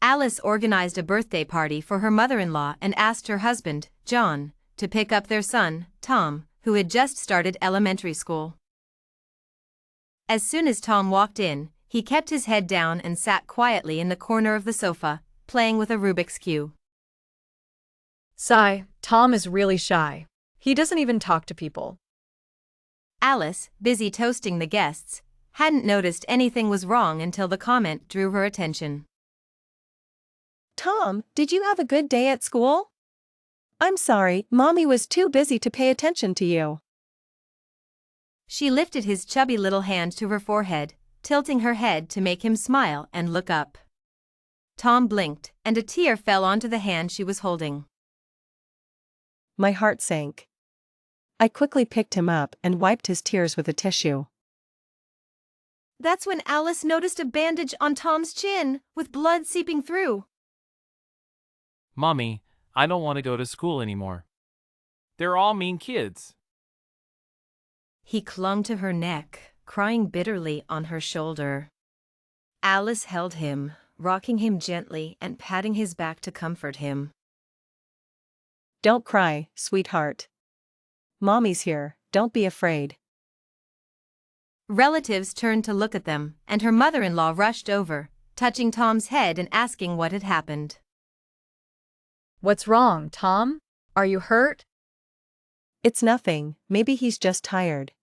Alice organized a birthday party for her mother-in-law and asked her husband, John, to pick up their son, Tom, who had just started elementary school. As soon as Tom walked in, he kept his head down and sat quietly in the corner of the sofa, playing with a Rubik's Cube. Sigh, Tom is really shy. He doesn't even talk to people. Alice, busy toasting the guests, hadn't noticed anything was wrong until the comment drew her attention. Tom, did you have a good day at school? I'm sorry, Mommy was too busy to pay attention to you. She lifted his chubby little hand to her forehead, tilting her head to make him smile and look up. Tom blinked, and a tear fell onto the hand she was holding. My heart sank. I quickly picked him up and wiped his tears with a tissue. That's when Alice noticed a bandage on Tom's chin, with blood seeping through. Mommy, I don't want to go to school anymore. They're all mean kids. He clung to her neck, crying bitterly on her shoulder. Alice held him, rocking him gently and patting his back to comfort him. Don't cry, sweetheart. Mommy's here, don't be afraid. Relatives turned to look at them, and her mother-in-law rushed over, touching Tom's head and asking what had happened. What's wrong, Tom? Are you hurt? It's nothing, maybe he's just tired.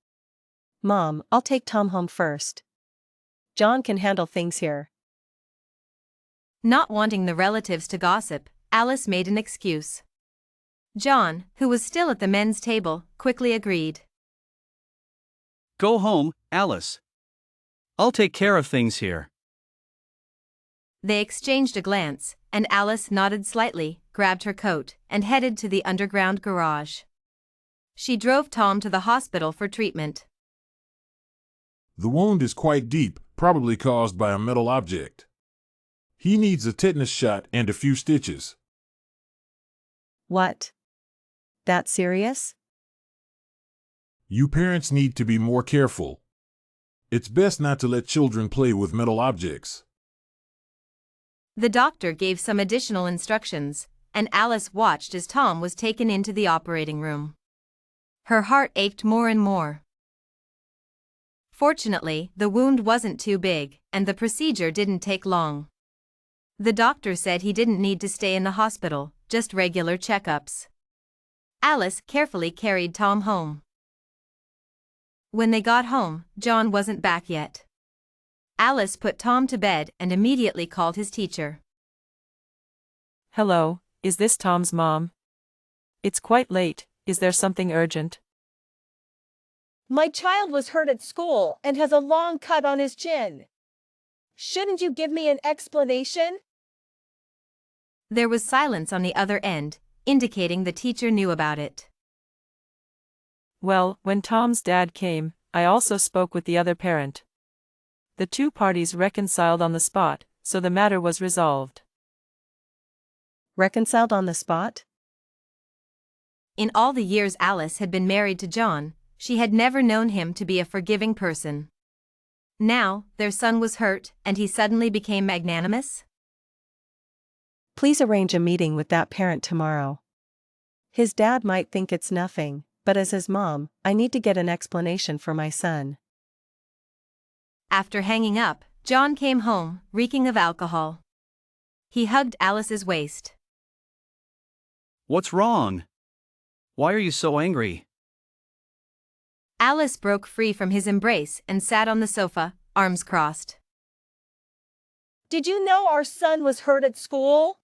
Mom, I'll take Tom home first. John can handle things here. Not wanting the relatives to gossip, Alice made an excuse. John, who was still at the men's table, quickly agreed. Go home, Alice. I'll take care of things here. They exchanged a glance, and Alice nodded slightly, grabbed her coat, and headed to the underground garage. She drove Tom to the hospital for treatment. The wound is quite deep, probably caused by a metal object. He needs a tetanus shot and a few stitches. What? That serious? You parents need to be more careful. It's best not to let children play with metal objects. The doctor gave some additional instructions, and Alice watched as Tom was taken into the operating room. Her heart ached more and more. Fortunately, the wound wasn't too big, and the procedure didn't take long. The doctor said he didn't need to stay in the hospital, just regular checkups. Alice carefully carried Tom home. When they got home, John wasn't back yet. Alice put Tom to bed and immediately called his teacher. Hello, is this Tom's mom? It's quite late, is there something urgent? My child was hurt at school and has a long cut on his chin. Shouldn't you give me an explanation? There was silence on the other end, indicating the teacher knew about it. Well, when Tom's dad came, I also spoke with the other parent. The two parties reconciled on the spot, so the matter was resolved. Reconciled on the spot? In all the years Alice had been married to John, she had never known him to be a forgiving person. Now, their son was hurt, and he suddenly became magnanimous? Please arrange a meeting with that parent tomorrow. His dad might think it's nothing, but as his mom, I need to get an explanation for my son. After hanging up, John came home, reeking of alcohol. He hugged Alice's waist. What's wrong? Why are you so angry? Alice broke free from his embrace and sat on the sofa, arms crossed. Did you know our son was hurt at school?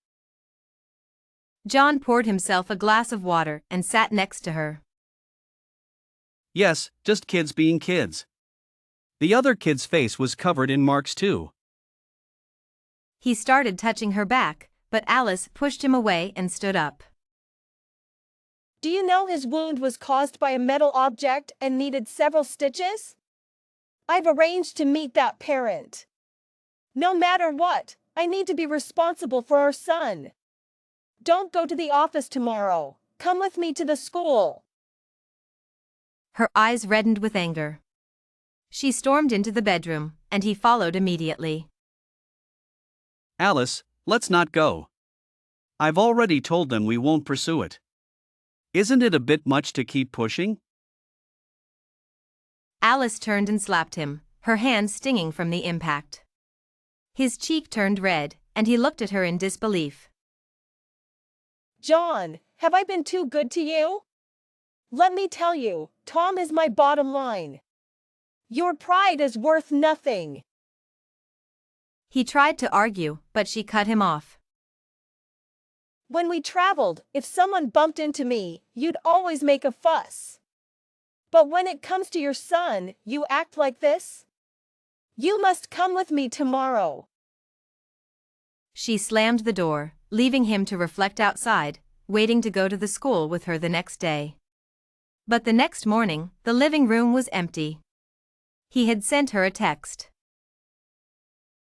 John poured himself a glass of water and sat next to her. Yes, just kids being kids. The other kid's face was covered in marks too. He started touching her back, but Alice pushed him away and stood up. Do you know his wound was caused by a metal object and needed several stitches? I've arranged to meet that parent. No matter what, I need to be responsible for our son. Don't go to the office tomorrow. Come with me to the school. Her eyes reddened with anger. She stormed into the bedroom, and he followed immediately. Alice, let's not go. I've already told them we won't pursue it. Isn't it a bit much to keep pushing? Alice turned and slapped him, her hand stinging from the impact. His cheek turned red, and he looked at her in disbelief. John, have I been too good to you? Let me tell you, Tom is my bottom line. Your pride is worth nothing. He tried to argue, but she cut him off. When we traveled, if someone bumped into me, you'd always make a fuss. But when it comes to your son, you act like this? You must come with me tomorrow. She slammed the door, leaving him to reflect outside, waiting to go to the school with her the next day. But the next morning, the living room was empty. He had sent her a text.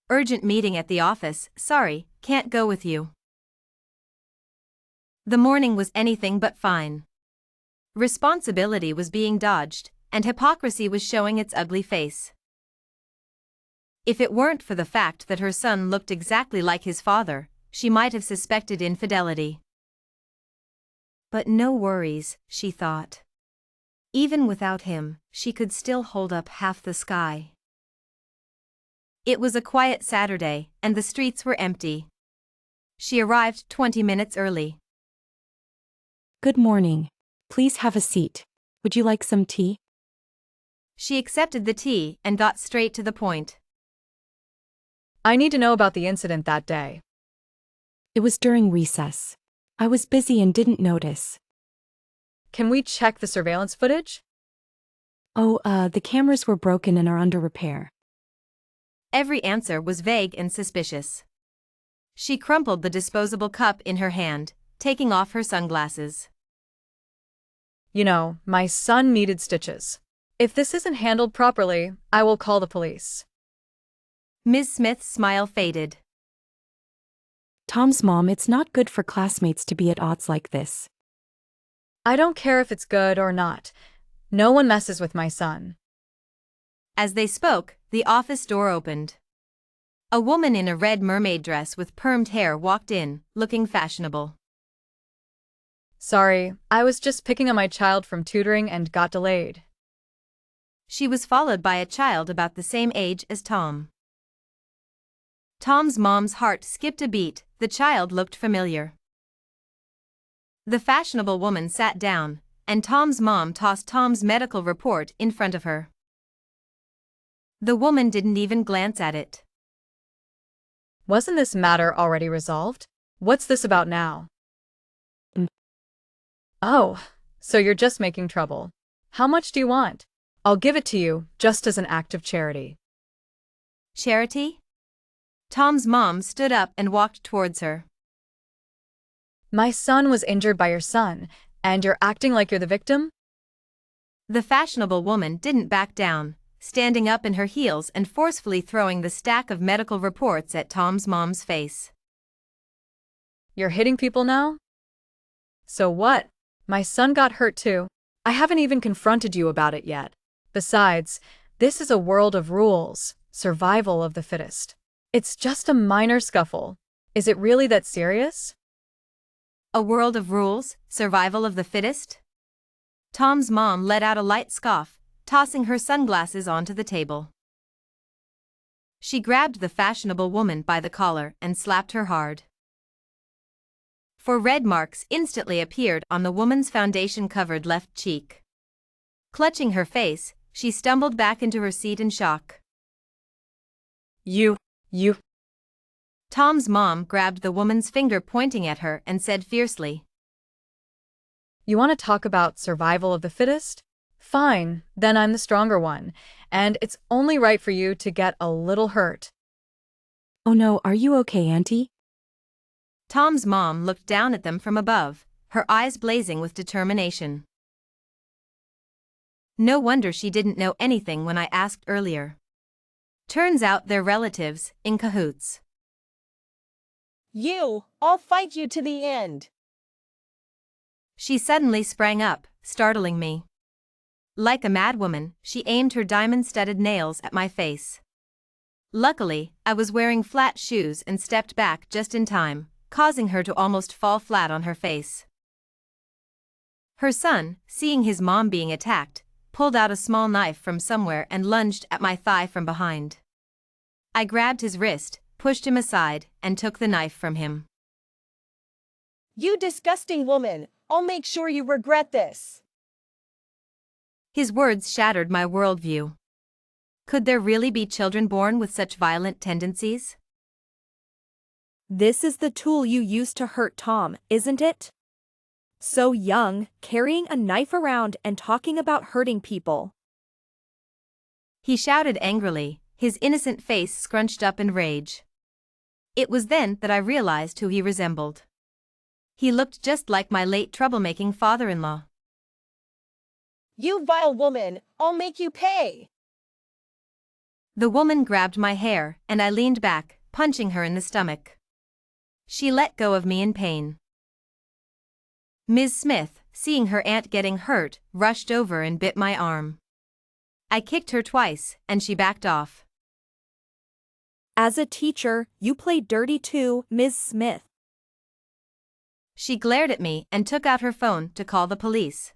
Urgent meeting at the office, sorry, can't go with you. The morning was anything but fine. Responsibility was being dodged, and hypocrisy was showing its ugly face. If it weren't for the fact that her son looked exactly like his father, she might have suspected infidelity. But no worries, she thought. Even without him, she could still hold up half the sky. It was a quiet Saturday, and the streets were empty. She arrived 20 minutes early. Good morning. Please have a seat. Would you like some tea? She accepted the tea and got straight to the point. I need to know about the incident that day. It was during recess. I was busy and didn't notice. Can we check the surveillance footage? Oh, the cameras were broken and are under repair. Every answer was vague and suspicious. She crumpled the disposable cup in her hand, taking off her sunglasses. You know, my son needed stitches. If this isn't handled properly, I will call the police. Ms. Smith's smile faded. Tom's mom, it's not good for classmates to be at odds like this. I don't care if it's good or not. No one messes with my son. As they spoke, the office door opened. A woman in a red mermaid dress with permed hair walked in, looking fashionable. Sorry, I was just picking up my child from tutoring and got delayed. She was followed by a child about the same age as Tom. Tom's mom's heart skipped a beat, the child looked familiar. The fashionable woman sat down, and Tom's mom tossed Tom's medical report in front of her. The woman didn't even glance at it. Wasn't this matter already resolved? What's this about now? Oh, so you're just making trouble. How much do you want? I'll give it to you, just as an act of charity. Charity? Tom's mom stood up and walked towards her. My son was injured by your son, and you're acting like you're the victim? The fashionable woman didn't back down, standing up in her heels and forcefully throwing the stack of medical reports at Tom's mom's face. You're hitting people now? So what? My son got hurt too. I haven't even confronted you about it yet. Besides, this is a world of rules, survival of the fittest. It's just a minor scuffle. Is it really that serious? A world of rules, survival of the fittest? Tom's mom let out a light scoff, tossing her sunglasses onto the table. She grabbed the fashionable woman by the collar and slapped her hard. Four red marks instantly appeared on the woman's foundation-covered left cheek. Clutching her face, she stumbled back into her seat in shock. You. Tom's mom grabbed the woman's finger pointing at her and said fiercely. You want to talk about survival of the fittest? Fine, then I'm the stronger one, and it's only right for you to get a little hurt. Oh no, are you okay, Auntie? Tom's mom looked down at them from above, her eyes blazing with determination. No wonder she didn't know anything when I asked earlier. Turns out they're relatives, in cahoots. I'll fight you to the end. She suddenly sprang up, startling me. Like a madwoman, she aimed her diamond-studded nails at my face. Luckily, I was wearing flat shoes and stepped back just in time, causing her to almost fall flat on her face. Her son, seeing his mom being attacked, pulled out a small knife from somewhere and lunged at my thigh from behind. I grabbed his wrist, pushed him aside, and took the knife from him. You disgusting woman, I'll make sure you regret this. His words shattered my worldview. Could there really be children born with such violent tendencies? This is the tool you used to hurt Tom, isn't it? So young, carrying a knife around and talking about hurting people. He shouted angrily, his innocent face scrunched up in rage. It was then that I realized who he resembled. He looked just like my late troublemaking father-in-law. You vile woman, I'll make you pay. The woman grabbed my hair, and I leaned back, punching her in the stomach. She let go of me in pain. Ms. Smith, seeing her aunt getting hurt, rushed over and bit my arm. I kicked her twice, and she backed off. As a teacher, you play dirty too, Ms. Smith. She glared at me and took out her phone to call the police.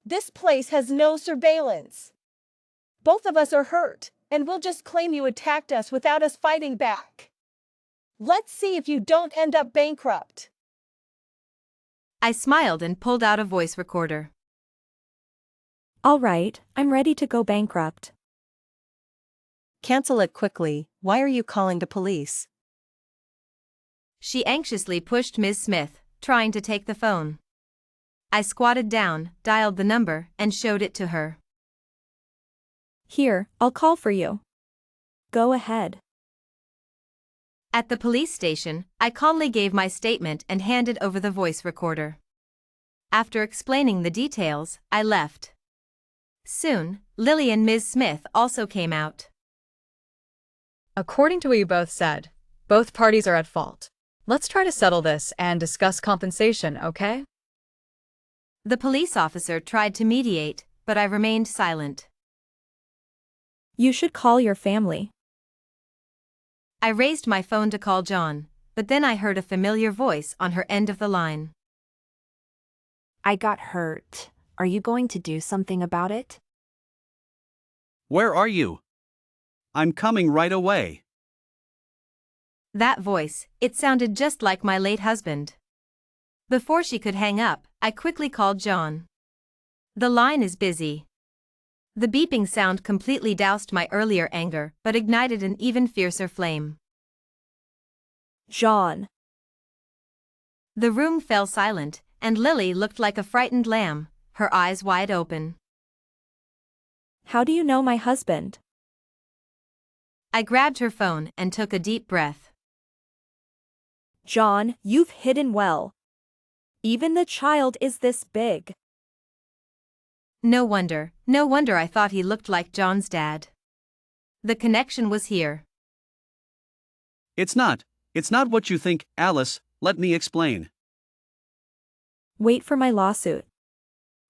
This place has no surveillance. Both of us are hurt, and we'll just claim you attacked us without us fighting back. Let's see if you don't end up bankrupt. I smiled and pulled out a voice recorder. All right, I'm ready to go bankrupt. Cancel it quickly. Why are you calling the police? She anxiously pushed Ms. Smith, trying to take the phone. I squatted down, dialed the number, and showed it to her. Here, I'll call for you. Go ahead. At the police station, I calmly gave my statement and handed over the voice recorder. After explaining the details, I left. Soon, Lily and Ms. Smith also came out. According to what you both said, both parties are at fault. Let's try to settle this and discuss compensation, okay? The police officer tried to mediate, but I remained silent. You should call your family. I raised my phone to call John, but then I heard a familiar voice on her end of the line. I got hurt. Are you going to do something about it? Where are you? I'm coming right away. That voice, it sounded just like my late husband. Before she could hang up, I quickly called John. The line is busy. The beeping sound completely doused my earlier anger but ignited an even fiercer flame. John. The room fell silent, and Lily looked like a frightened lamb, her eyes wide open. How do you know my husband? I grabbed her phone and took a deep breath. John, you've hidden well. Even the child is this big. No wonder I thought he looked like John's dad. The connection was here. It's not what you think, Alice, let me explain. Wait for my lawsuit.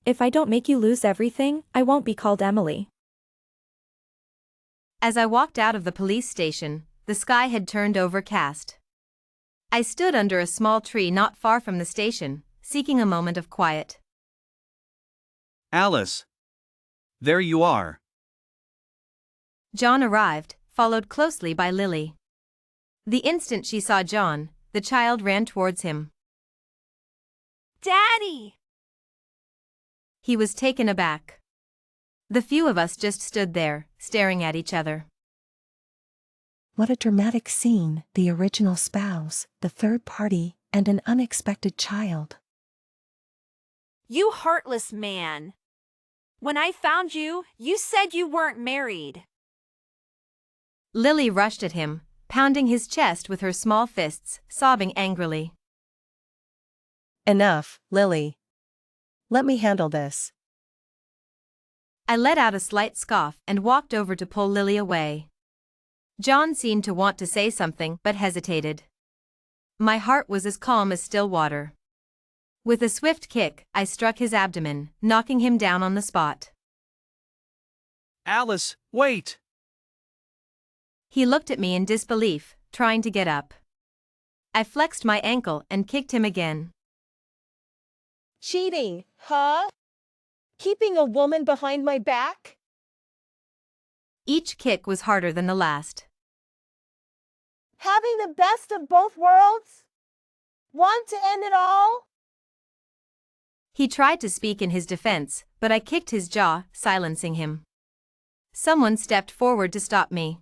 If I don't make you lose everything, I won't be called Emily. As I walked out of the police station, the sky had turned overcast. I stood under a small tree not far from the station, seeking a moment of quiet. Alice. There you are. John arrived, followed closely by Lily. The instant she saw John, the child ran towards him. Daddy! He was taken aback. The few of us just stood there, staring at each other. What a dramatic scene, the original spouse, the third party, and an unexpected child. You heartless man. When I found you, you said you weren't married. Lily rushed at him, pounding his chest with her small fists, sobbing angrily. Enough, Lily. Let me handle this. I let out a slight scoff and walked over to pull Lily away. John seemed to want to say something but hesitated. My heart was as calm as still water. With a swift kick, I struck his abdomen, knocking him down on the spot. Alice, wait! He looked at me in disbelief, trying to get up. I flexed my ankle and kicked him again. Cheating, huh? Keeping a woman behind my back? Each kick was harder than the last. Having the best of both worlds? Want to end it all? He tried to speak in his defense, but I kicked his jaw, silencing him. Someone stepped forward to stop me.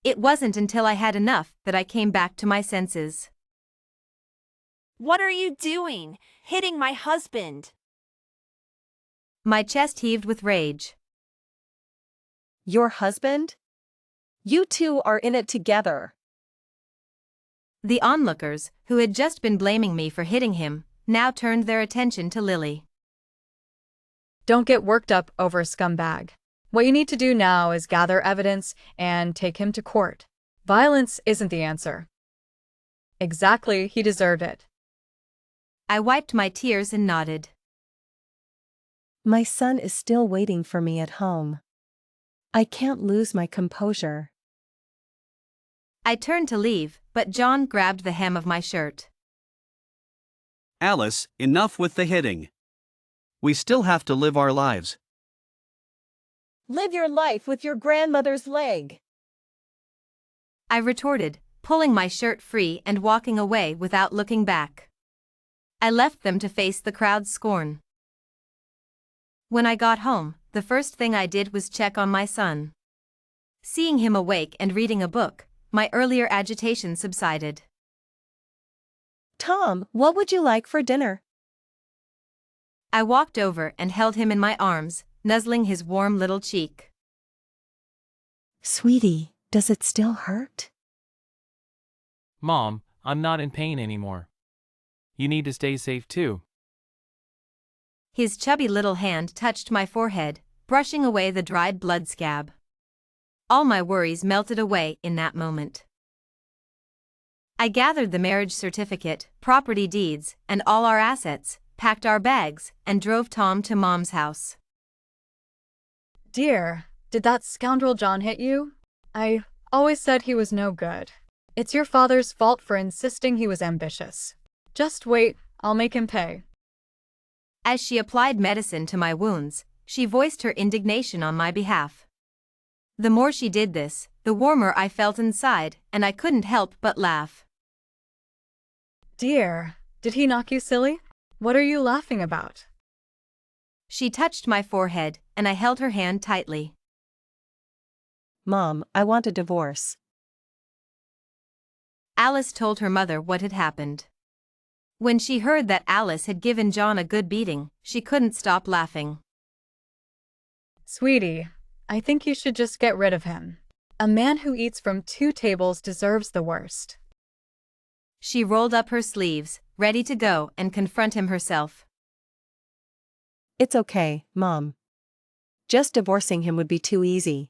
It wasn't until I had enough that I came back to my senses. What are you doing? Hitting my husband. My chest heaved with rage. Your husband? You two are in it together. The onlookers, who had just been blaming me for hitting him, now turned their attention to Lily. Don't get worked up over a scumbag. What you need to do now is gather evidence and take him to court. Violence isn't the answer. Exactly, he deserved it. I wiped my tears and nodded. My son is still waiting for me at home. I can't lose my composure. I turned to leave, but John grabbed the hem of my shirt. Alice, enough with the hitting. We still have to live our lives. Live your life with your grandmother's leg. I retorted, pulling my shirt free and walking away without looking back. I left them to face the crowd's scorn. When I got home, the first thing I did was check on my son. Seeing him awake and reading a book, my earlier agitation subsided. Tom, what would you like for dinner? I walked over and held him in my arms, nuzzling his warm little cheek. Sweetie, does it still hurt? Mom, I'm not in pain anymore. You need to stay safe too. His chubby little hand touched my forehead, brushing away the dried blood scab. All my worries melted away in that moment. I gathered the marriage certificate, property deeds, and all our assets, packed our bags, and drove Tom to Mom's house. Dear, did that scoundrel John hit you? I always said he was no good. It's your father's fault for insisting he was ambitious. Just wait, I'll make him pay. As she applied medicine to my wounds, she voiced her indignation on my behalf. The more she did this, the warmer I felt inside, and I couldn't help but laugh. Dear, did he knock you silly? What are you laughing about? She touched my forehead, and I held her hand tightly. Mom, I want a divorce. Alice told her mother what had happened. When she heard that Alice had given John a good beating, she couldn't stop laughing. Sweetie, I think you should just get rid of him. A man who eats from 2 tables deserves the worst. She rolled up her sleeves, ready to go and confront him herself. It's okay, Mom. Just divorcing him would be too easy.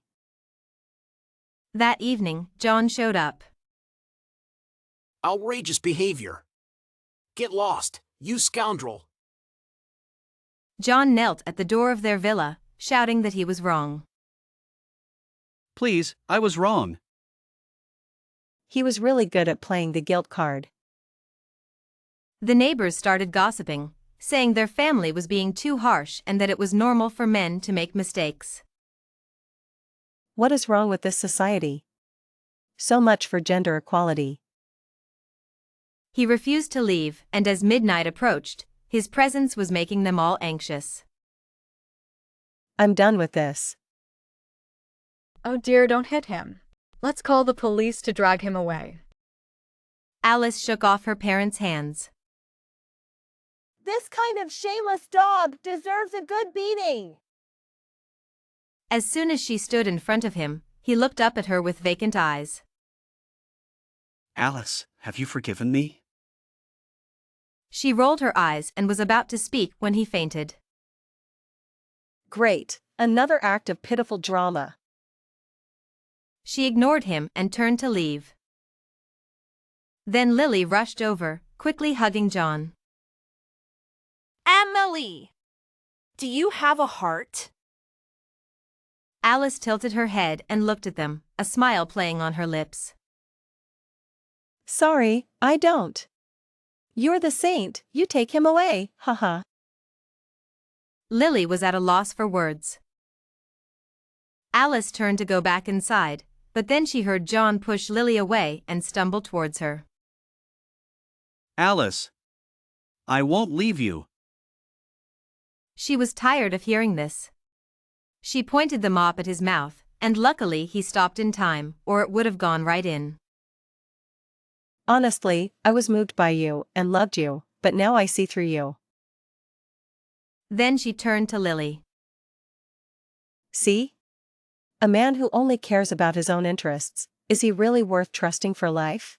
That evening, John showed up. Outrageous behavior. Get lost, you scoundrel. John knelt at the door of their villa, shouting that he was wrong. Please, I was wrong. He was really good at playing the guilt card. The neighbors started gossiping, saying their family was being too harsh and that it was normal for men to make mistakes. What is wrong with this society? So much for gender equality. He refused to leave, and as midnight approached, his presence was making them all anxious. I'm done with this. Oh dear, don't hit him. Let's call the police to drag him away. Alice shook off her parents' hands. This kind of shameless dog deserves a good beating. As soon as she stood in front of him, he looked up at her with vacant eyes. Alice, have you forgiven me? She rolled her eyes and was about to speak when he fainted. Great, another act of pitiful drama. She ignored him and turned to leave. Then Lily rushed over, quickly hugging John. Emily! Do you have a heart? Alice tilted her head and looked at them, a smile playing on her lips. Sorry, I don't. You're the saint, you take him away, haha. Lily was at a loss for words. Alice turned to go back inside, but then she heard John push Lily away and stumble towards her. Alice. I won't leave you. She was tired of hearing this. She pointed the mop at his mouth, and luckily he stopped in time, or it would have gone right in. Honestly, I was moved by you and loved you, but now I see through you. Then she turned to Lily. See? A man who only cares about his own interests, is he really worth trusting for life?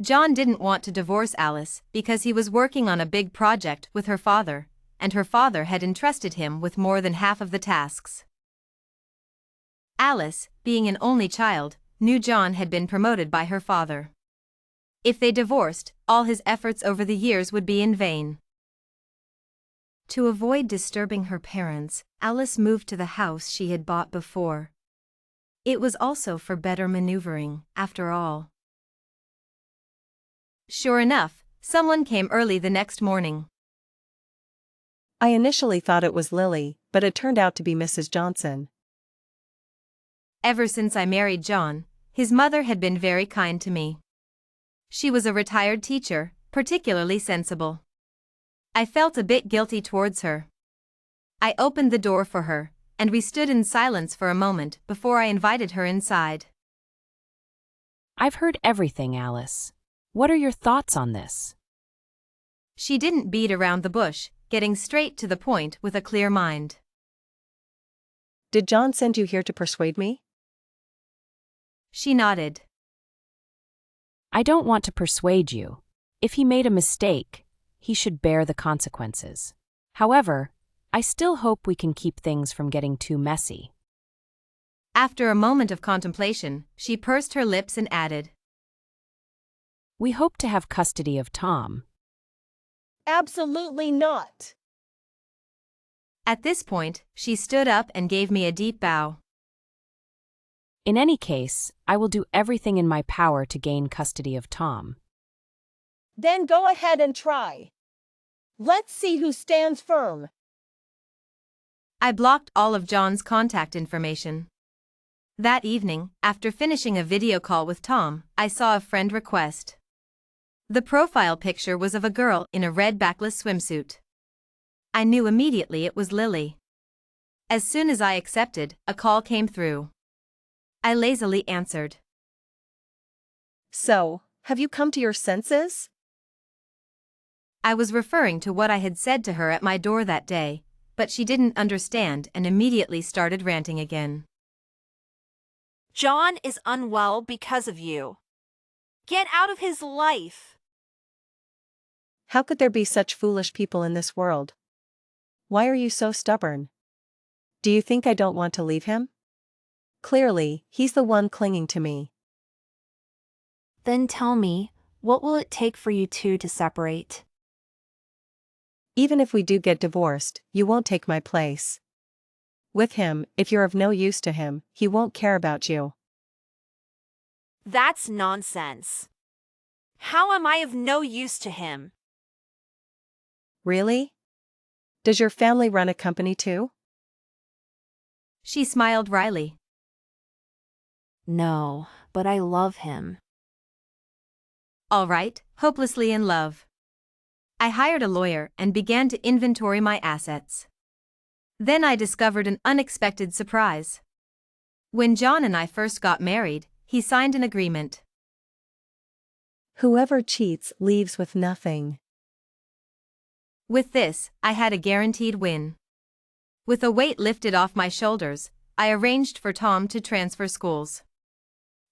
John didn't want to divorce Alice because he was working on a big project with her father, and her father had entrusted him with more than half of the tasks. Alice, being an only child, knew John had been promoted by her father. If they divorced, all his efforts over the years would be in vain. To avoid disturbing her parents, Alice moved to the house she had bought before. It was also for better maneuvering, after all. Sure enough, someone came early the next morning. I initially thought it was Lily, but it turned out to be Mrs. Johnson. Ever since I married John, his mother had been very kind to me. She was a retired teacher, particularly sensible. I felt a bit guilty towards her. I opened the door for her, and we stood in silence for a moment before I invited her inside. I've heard everything, Alice. What are your thoughts on this? She didn't beat around the bush, getting straight to the point with a clear mind. Did John send you here to persuade me? She nodded. I don't want to persuade you. If he made a mistake, he should bear the consequences. However, I still hope we can keep things from getting too messy. After a moment of contemplation, she pursed her lips and added, We hope to have custody of Tom. Absolutely not. At this point, she stood up and gave me a deep bow. In any case, I will do everything in my power to gain custody of Tom. Then go ahead and try. Let's see who stands firm. I blocked all of John's contact information. That evening, after finishing a video call with Tom, I saw a friend request. The profile picture was of a girl in a red backless swimsuit. I knew immediately it was Lily. As soon as I accepted, a call came through. I lazily answered. So, have you come to your senses? I was referring to what I had said to her at my door that day, but she didn't understand and immediately started ranting again. John is unwell because of you. Get out of his life. How could there be such foolish people in this world? Why are you so stubborn? Do you think I don't want to leave him? Clearly, he's the one clinging to me. Then tell me, what will it take for you two to separate? Even if we do get divorced, you won't take my place. With him, if you're of no use to him, he won't care about you. That's nonsense. How am I of no use to him? Really? Does your family run a company too? She smiled wryly. No, but I love him. All right, hopelessly in love. I hired a lawyer and began to inventory my assets. Then I discovered an unexpected surprise. When John and I first got married, he signed an agreement. Whoever cheats leaves with nothing. With this, I had a guaranteed win. With a weight lifted off my shoulders, I arranged for Tom to transfer schools.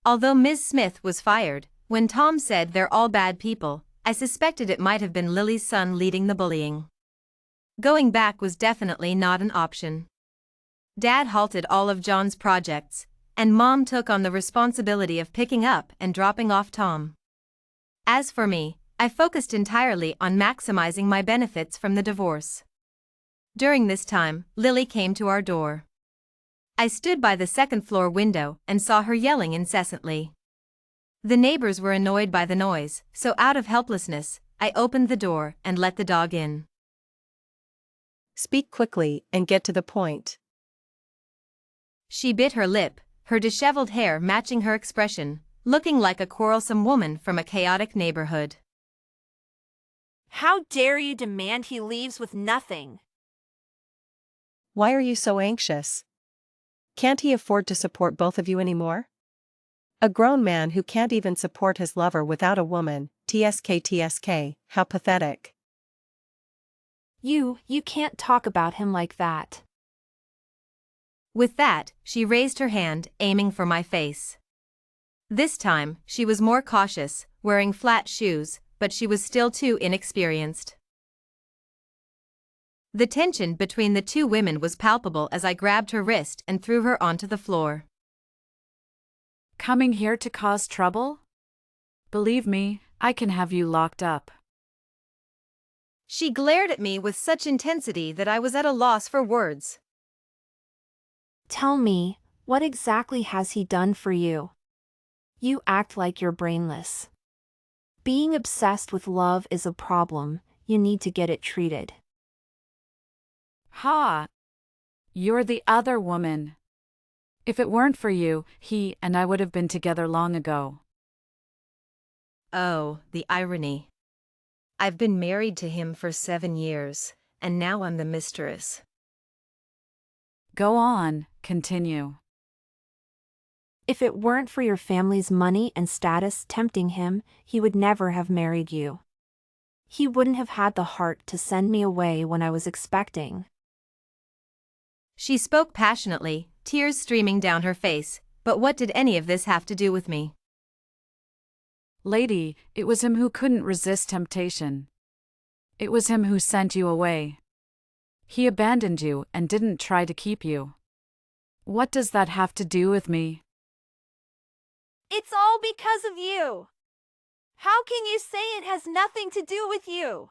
Although Ms. Smith was fired, when Tom said they're all bad people, I suspected it might have been Lily's son leading the bullying. Going back was definitely not an option. Dad halted all of John's projects, and Mom took on the responsibility of picking up and dropping off Tom. As for me, I focused entirely on maximizing my benefits from the divorce. During this time, Lily came to our door. I stood by the second-floor window and saw her yelling incessantly. The neighbors were annoyed by the noise, so out of helplessness, I opened the door and let the dog in. Speak quickly and get to the point. She bit her lip, her disheveled hair matching her expression, looking like a quarrelsome woman from a chaotic neighborhood. How dare you demand he leaves with nothing? Why are you so anxious? Can't he afford to support both of you anymore? A grown man who can't even support his lover without a woman, tsk, how pathetic. You can't talk about him like that. With that, she raised her hand, aiming for my face. This time, she was more cautious, wearing flat shoes, but she was still too inexperienced. The tension between the two women was palpable as I grabbed her wrist and threw her onto the floor. Coming here to cause trouble? Believe me, I can have you locked up. She glared at me with such intensity that I was at a loss for words. Tell me, what exactly has he done for you? You act like you're brainless. Being obsessed with love is a problem, you need to get it treated. Ha! You're the other woman. If it weren't for you, he and I would have been together long ago. Oh, the irony. I've been married to him for 7 years, and now I'm the mistress. Go on, continue. If it weren't for your family's money and status tempting him, he would never have married you. He wouldn't have had the heart to send me away when I was expecting. She spoke passionately, tears streaming down her face, but what did any of this have to do with me? Lady, it was him who couldn't resist temptation. It was him who sent you away. He abandoned you and didn't try to keep you. What does that have to do with me? It's all because of you. How can you say it has nothing to do with you?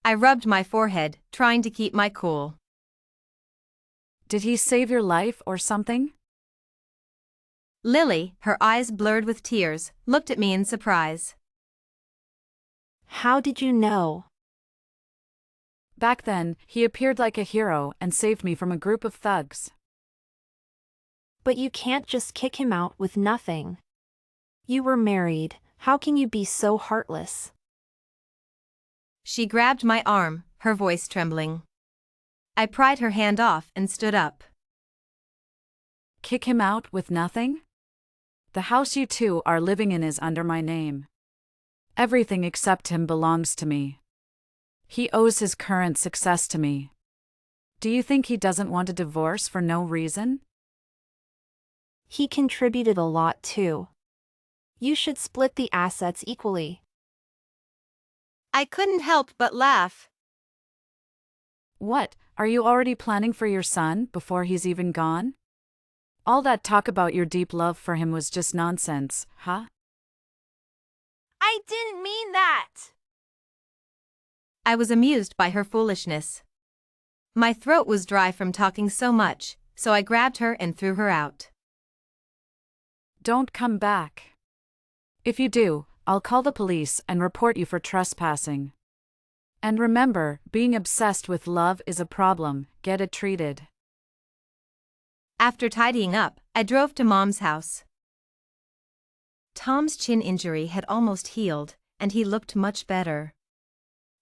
I rubbed my forehead, trying to keep my cool. Did he save your life or something? Lily, her eyes blurred with tears, looked at me in surprise. How did you know? Back then, he appeared like a hero and saved me from a group of thugs. But you can't just kick him out with nothing. You were married, how can you be so heartless? She grabbed my arm, her voice trembling. I pried her hand off and stood up. Kick him out with nothing? The house you two are living in is under my name. Everything except him belongs to me. He owes his current success to me. Do you think he doesn't want a divorce for no reason? He contributed a lot too. You should split the assets equally. I couldn't help but laugh. What, are you already planning for your son before he's even gone? All that talk about your deep love for him was just nonsense, huh? I didn't mean that. I was amused by her foolishness. My throat was dry from talking so much, so I grabbed her and threw her out. Don't come back. If you do, I'll call the police and report you for trespassing. And remember, being obsessed with love is a problem, get it treated. After tidying up, I drove to Mom's house. Tom's chin injury had almost healed, and he looked much better.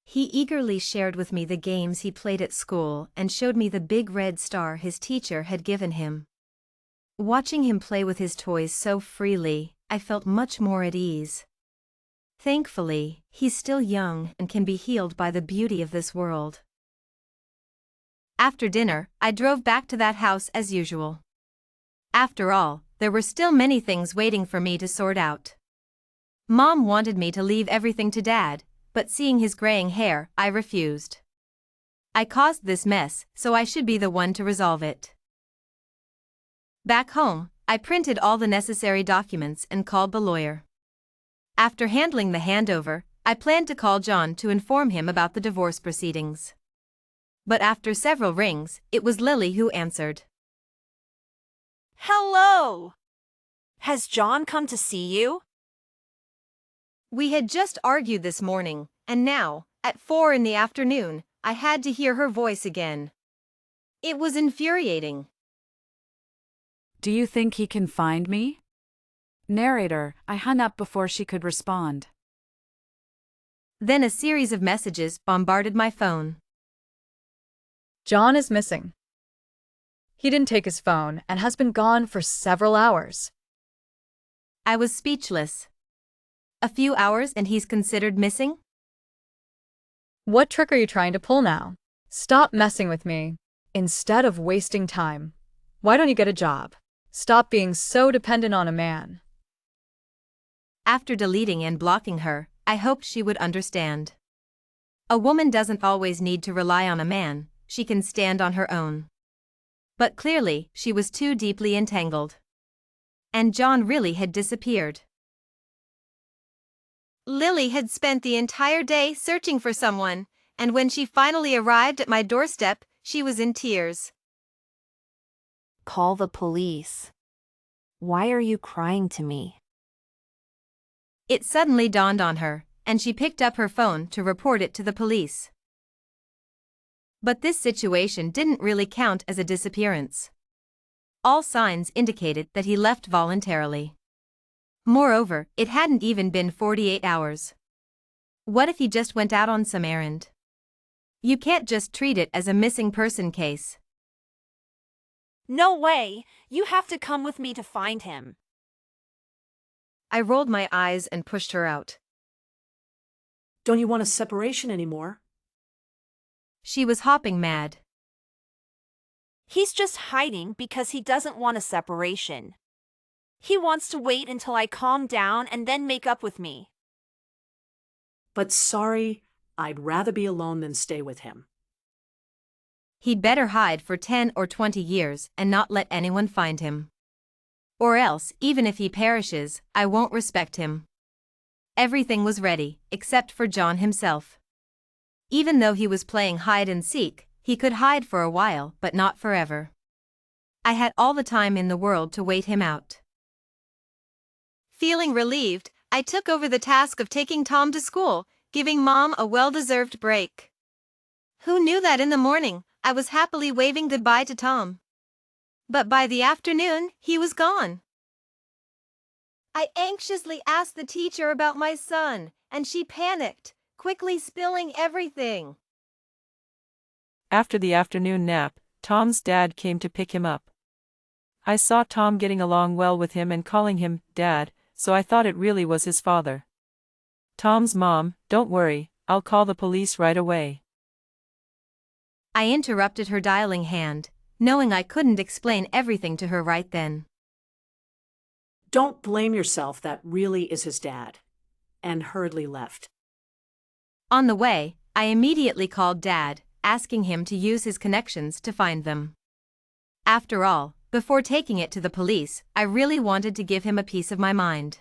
He eagerly shared with me the games he played at school and showed me the big red star his teacher had given him. Watching him play with his toys so freely, I felt much more at ease. Thankfully, he's still young and can be healed by the beauty of this world. After dinner, I drove back to that house as usual. After all, there were still many things waiting for me to sort out. Mom wanted me to leave everything to Dad, but seeing his graying hair, I refused. I caused this mess, so I should be the one to resolve it. Back home, I printed all the necessary documents and called the lawyer. After handling the handover, I planned to call John to inform him about the divorce proceedings. But after several rings, it was Lily who answered. Hello! Has John come to see you? We had just argued this morning, and now, at 4 in the afternoon, I had to hear her voice again. It was infuriating. Do you think he can find me? Narrator, I hung up before she could respond. Then a series of messages bombarded my phone. John is missing. He didn't take his phone and has been gone for several hours. I was speechless. A few hours and he's considered missing? What trick are you trying to pull now? Stop messing with me. Instead of wasting time, why don't you get a job? Stop being so dependent on a man. After deleting and blocking her, I hoped she would understand. A woman doesn't always need to rely on a man, she can stand on her own. But clearly, she was too deeply entangled. And John really had disappeared. Lily had spent the entire day searching for someone, and when she finally arrived at my doorstep, she was in tears. Call the police. Why are you crying to me? It suddenly dawned on her, and she picked up her phone to report it to the police. But this situation didn't really count as a disappearance. All signs indicated that he left voluntarily. Moreover, it hadn't even been 48 hours. What if he just went out on some errand? You can't just treat it as a missing person case. No way! You have to come with me to find him. I rolled my eyes and pushed her out. Don't you want a separation anymore? She was hopping mad. He's just hiding because he doesn't want a separation. He wants to wait until I calm down and then make up with me. But sorry, I'd rather be alone than stay with him. He'd better hide for 10 or 20 years and not let anyone find him. Or else, even if he perishes, I won't respect him. Everything was ready, except for John himself. Even though he was playing hide and seek, he could hide for a while but not forever. I had all the time in the world to wait him out. Feeling relieved, I took over the task of taking Tom to school, giving Mom a well-deserved break. Who knew that in the morning, I was happily waving goodbye to Tom. But by the afternoon, he was gone. I anxiously asked the teacher about my son, and she panicked, quickly spilling everything. After the afternoon nap, Tom's dad came to pick him up. I saw Tom getting along well with him and calling him Dad, so I thought it really was his father. Tom's mom, don't worry, I'll call the police right away. I interrupted her dialing hand, knowing I couldn't explain everything to her right then. Don't blame yourself, that really is his dad. And hurriedly left. On the way, I immediately called Dad, asking him to use his connections to find them. After all, before taking it to the police, I really wanted to give him a piece of my mind.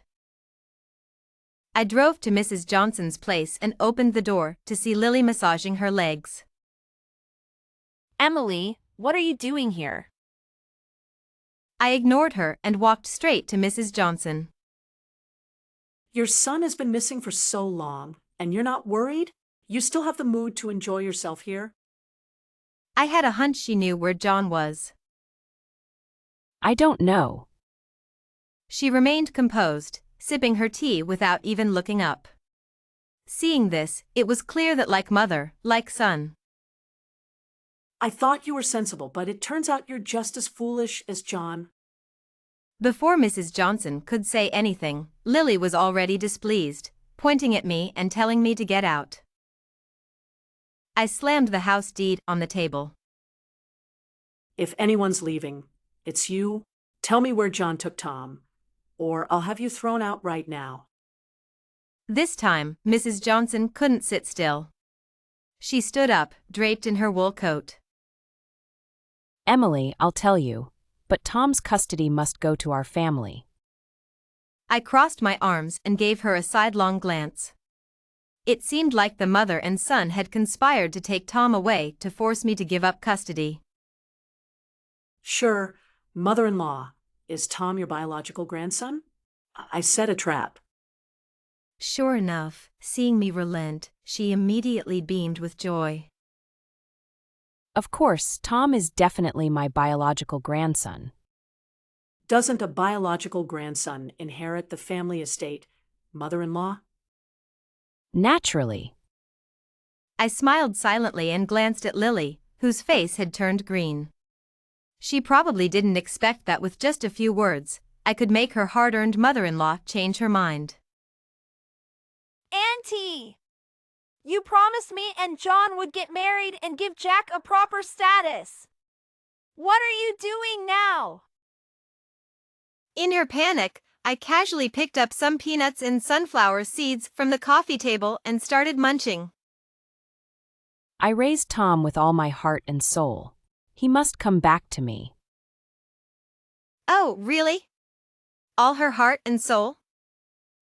I drove to Mrs. Johnson's place and opened the door to see Lily massaging her legs. Emily, what are you doing here? I ignored her and walked straight to Mrs. Johnson. Your son has been missing for so long, and you're not worried? You still have the mood to enjoy yourself here? I had a hunch she knew where John was. I don't know. She remained composed, sipping her tea without even looking up. Seeing this, it was clear that like mother, like son. I thought you were sensible, but it turns out you're just as foolish as John. Before Mrs. Johnson could say anything, Lily was already displeased, pointing at me and telling me to get out. I slammed the house deed on the table. If anyone's leaving, it's you. Tell me where John took Tom, or I'll have you thrown out right now. This time, Mrs. Johnson couldn't sit still. She stood up, draped in her wool coat. Emily, I'll tell you, but Tom's custody must go to our family. I crossed my arms and gave her a sidelong glance. It seemed like the mother and son had conspired to take Tom away to force me to give up custody. Sure, mother-in-law, Is Tom your biological grandson? I set a trap. Sure enough, seeing me relent, she immediately beamed with joy. Of course, Tom is definitely my biological grandson. Doesn't a biological grandson inherit the family estate, mother-in-law? Naturally. I smiled silently and glanced at Lily, whose face had turned green. She probably didn't expect that with just a few words, I could make her hard-earned mother-in-law change her mind. Auntie! You promised me and John would get married and give Jack a proper status. What are you doing now? In her panic, I casually picked up some peanuts and sunflower seeds from the coffee table and started munching. I raised Tom with all my heart and soul. He must come back to me. Oh, really? All her heart and soul?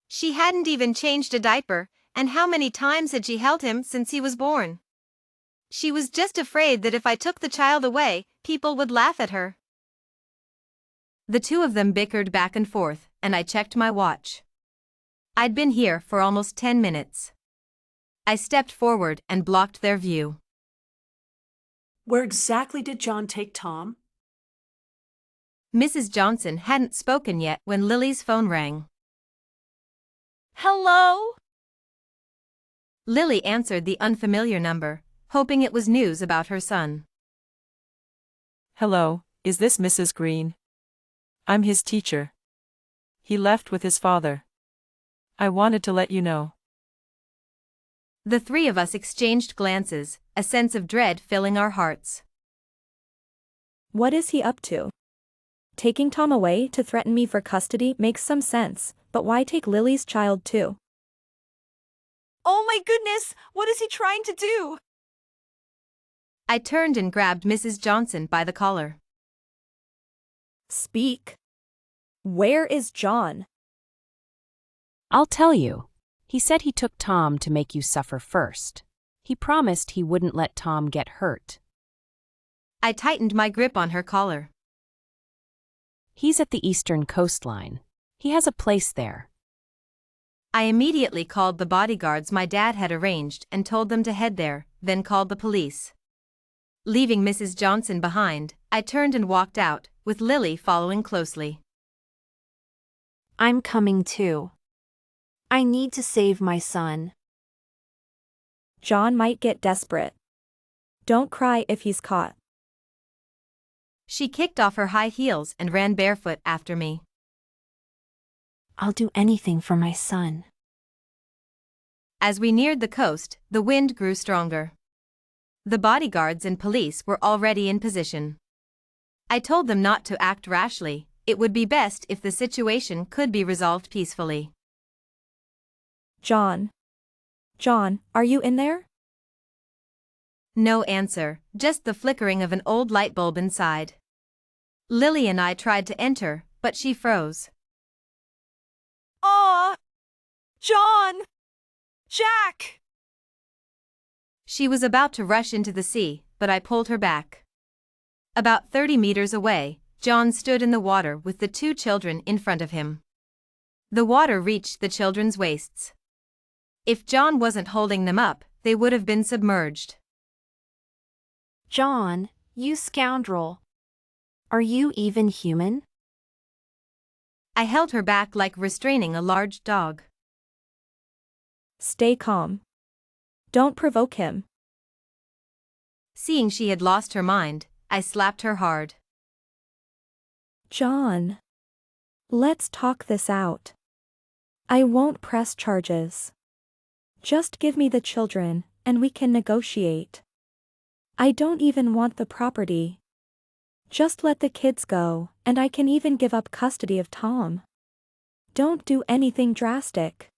She hadn't even changed a diaper, and how many times had she held him since he was born? She was just afraid that if I took the child away, people would laugh at her. The two of them bickered back and forth, and I checked my watch. I'd been here for almost 10 minutes. I stepped forward and blocked their view. Where exactly did John take Tom? Mrs. Johnson hadn't spoken yet when Lily's phone rang. Hello? Lily answered the unfamiliar number, hoping it was news about her son. Hello, is this Mrs. Green? I'm his teacher. He left with his father. I wanted to let you know. The three of us exchanged glances, a sense of dread filling our hearts. What is he up to? Taking Tom away to threaten me for custody makes some sense, but why take Lily's child too? Oh my goodness, what is he trying to do? I turned and grabbed Mrs. Johnson by the collar. Speak. Where is John? I'll tell you. He said he took Tom to make you suffer first. He promised he wouldn't let Tom get hurt. I tightened my grip on her collar. He's at the eastern coastline. He has a place there. I immediately called the bodyguards my dad had arranged and told them to head there, then called the police. Leaving Mrs. Johnson behind, I turned and walked out, with Lily following closely. I'm coming too. I need to save my son. John might get desperate. Don't cry if he's caught. She kicked off her high heels and ran barefoot after me. I'll do anything for my son. As we neared the coast, the wind grew stronger. The bodyguards and police were already in position. I told them not to act rashly. It would be best if the situation could be resolved peacefully. John, are you in there? No answer, just the flickering of an old light bulb inside. Lily and I tried to enter, but she froze. John! Jack! She was about to rush into the sea, but I pulled her back. About 30 meters away, John stood in the water with the two children in front of him. The water reached the children's waists. If John wasn't holding them up, they would have been submerged. John, you scoundrel. Are you even human? I held her back like restraining a large dog. Stay calm. Don't provoke him. Seeing she had lost her mind, I slapped her hard. John, let's talk this out. I won't press charges. Just give me the children, and we can negotiate. I don't even want the property. Just let the kids go, and I can even give up custody of Tom. Don't do anything drastic.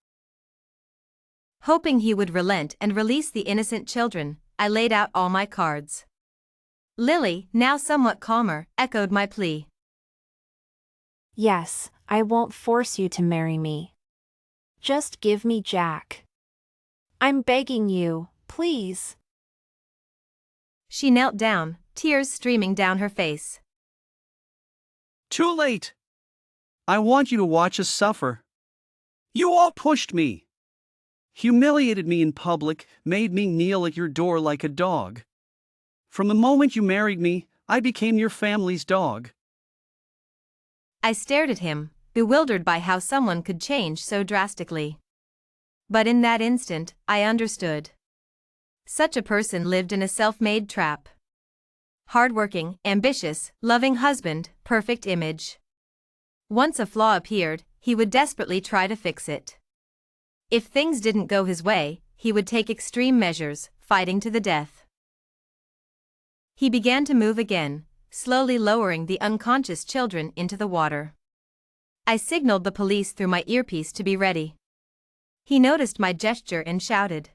Hoping he would relent and release the innocent children, I laid out all my cards. Lily, now somewhat calmer, echoed my plea. Yes, I won't force you to marry me. Just give me Jack. I'm begging you, please. She knelt down, tears streaming down her face. Too late. I want you to watch us suffer. You all pushed me, humiliated me in public, made me kneel at your door like a dog. From the moment you married me, I became your family's dog. I stared at him, bewildered by how someone could change so drastically. But in that instant, I understood. Such a person lived in a self-made trap. Hardworking, ambitious, loving husband, perfect image. Once a flaw appeared, he would desperately try to fix it. If things didn't go his way, he would take extreme measures, fighting to the death. He began to move again, slowly lowering the unconscious children into the water. I signaled the police through my earpiece to be ready. He noticed my gesture and shouted,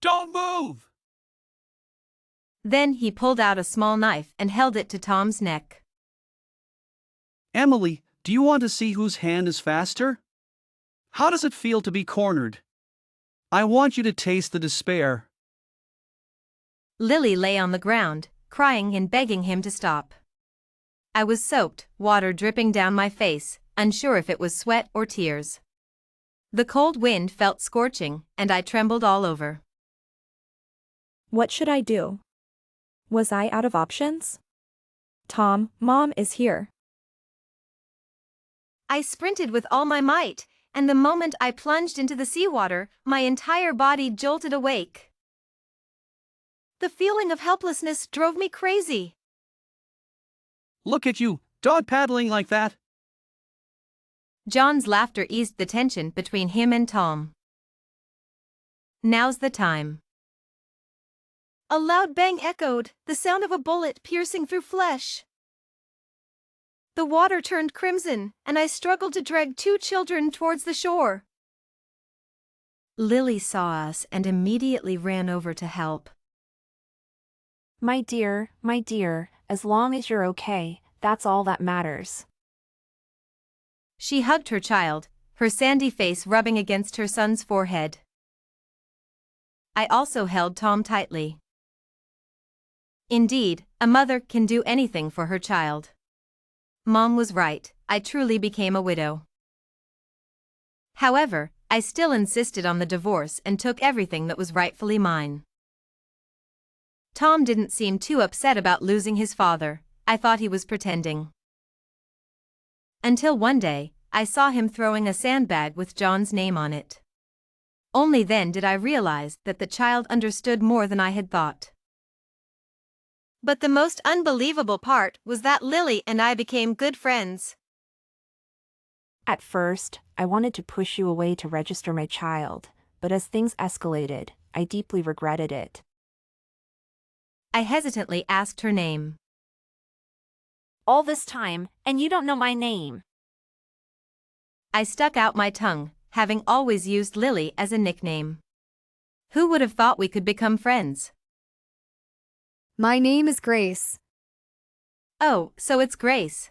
"Don't move!" Then he pulled out a small knife and held it to Tom's neck. "Emily, do you want to see whose hand is faster? How does it feel to be cornered? I want you to taste the despair." Lily lay on the ground, crying and begging him to stop. I was soaked, water dripping down my face, unsure if it was sweat or tears. The cold wind felt scorching, and I trembled all over. What should I do? Was I out of options? Tom, Mom is here. I sprinted with all my might, and the moment I plunged into the seawater, my entire body jolted awake. The feeling of helplessness drove me crazy. "Look at you, dog paddling like that." John's laughter eased the tension between him and Tom. "Now's the time." A loud bang echoed, the sound of a bullet piercing through flesh. The water turned crimson, and I struggled to drag 2 children towards the shore. Lily saw us and immediately ran over to help. My dear, as long as you're okay, that's all that matters. She hugged her child, her sandy face rubbing against her son's forehead. I also held Tom tightly. Indeed, a mother can do anything for her child. Mom was right, I truly became a widow. However, I still insisted on the divorce and took everything that was rightfully mine. Tom didn't seem too upset about losing his father. I thought he was pretending. Until one day, I saw him throwing a sandbag with John's name on it. Only then did I realize that the child understood more than I had thought. But the most unbelievable part was that Lily and I became good friends. At first, I wanted to push you away to register my child, but as things escalated, I deeply regretted it. I hesitantly asked her name. All this time, and you don't know my name. I stuck out my tongue, having always used Lily as a nickname. Who would have thought we could become friends? My name is Grace. Oh, so it's Grace.